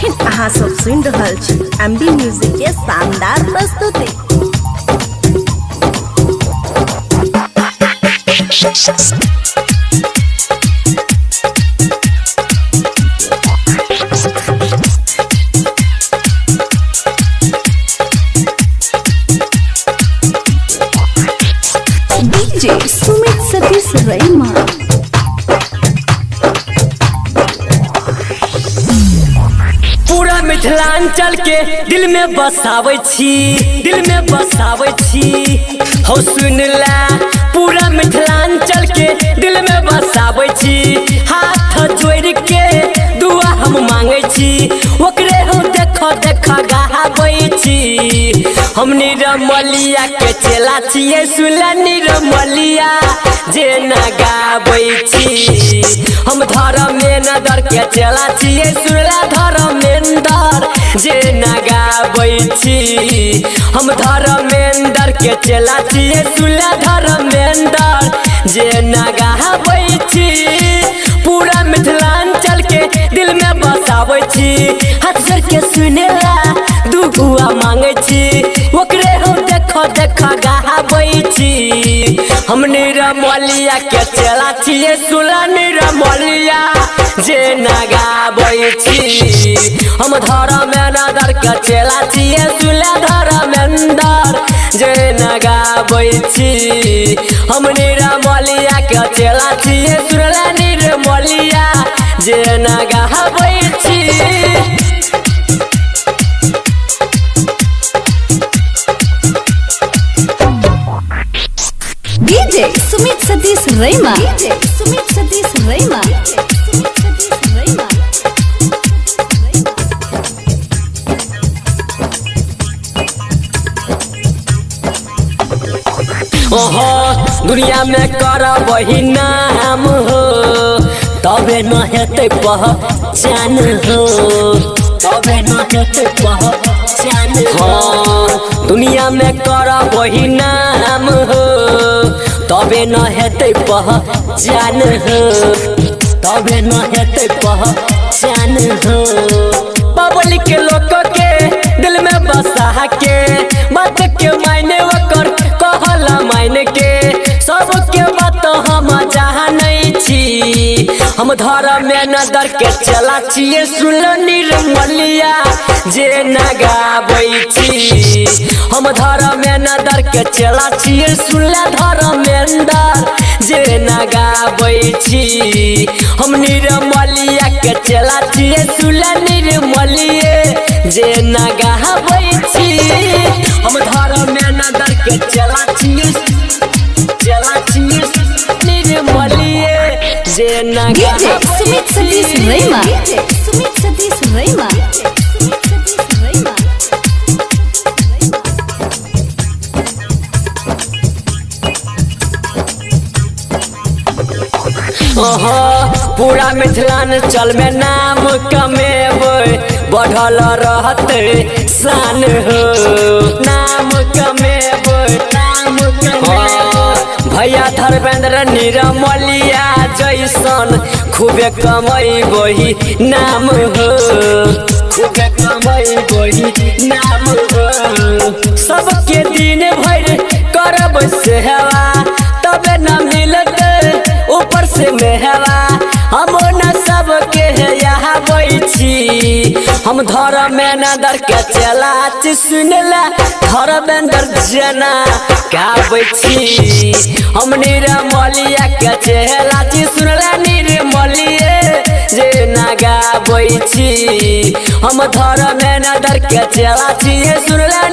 अखन अहाँ सब सुन रहल छी एमबी म्यूजिक के शानदार प्रस्तुति। डीजे सुमित सतीश रईमा। पूरा मिथिलांचल के दिल में बसावे छी हो सुनला। पूरा मिथिलांचल के दिल में बसावे छी। हाथ जोड़ के दुआ हम मांगे छी। ओकरे हम देखा गावे छी। हम निरमलिया के चेला छिए। सुनला निरमलिया जे न गावे छी। हम धर्मेंद्र के चेला छिए। सुनला धर्मेंद्र जे न गावे छी। हम धर्मेंद्र के चेला छिए। सुनला धर्मेंद्र जे न गावे छी। पूरा मिथिलांचल के दिल में बसावे छी। हाथ जोड़ के सुनेला दुआ मांगे छी। ओकरे हम देखा गावे छी। हम निरमलिया के चेला छिए। सुनला निरमलिया जे न गावे छी। हम धर्मेंद्र के चेला छिए। सुनला धर्मेंद्र जे न गावे छी। हम निरमलिया के चेला छिए। सुनला निरमलिया जे न गावे छी। डीजे सुमित सतीश रईमा। सुमित सतीश रईमा। ओहो दुनिया में कर वही नाम हो। तबे न हेते पहचान हो। तबे न हेते पहचान हो। दुनिया में कर वही नाम हो। तबे न हेते पहचान हो। तबे न हेते पहचान हो। पब्लिक के लोग के दिल में बसा के बात के मायने ओकर कहला मायने के सबके बात हम जानै छी। हम धर्मेंद्र के चेला छिए। सुनला निरमलिया जे न गावे छी। हम धर्मेंद्र के चेला छिए। सुनला धर्मेंद्र जे न गावे छी। हम निरमलिया के चेला छिए। सुनला निरमलिया जे न गावे छी। हम धर्मेंद्र के चेला छिए। निरमलिया जे न डीजे सुमित सतीश रईमा। सुमित सतीश रईमा। पूरा मिथिलांचल में नाम कमेबै बढ़ल रहते शान हो। नाम कमेबै नाम कमेबै। भैया धर्मेंद्र निरमलिया जैसन खूबे कमेबै नाम हो। खूबे कमेबै नाम हो। सबके दिन भर करब सेवा तबे न मिलते ऊपर से मेहवा। हम न सबके यहाँ छी। हम धर्मेंद्र के चेला छी। सुनला धर्मेंद्र जना गावे छी। हम निरमलिया के चेला छी। सुनला निरमलिया जे न गावे छी। हम धर्मेंद्र के चेला छी। सुनला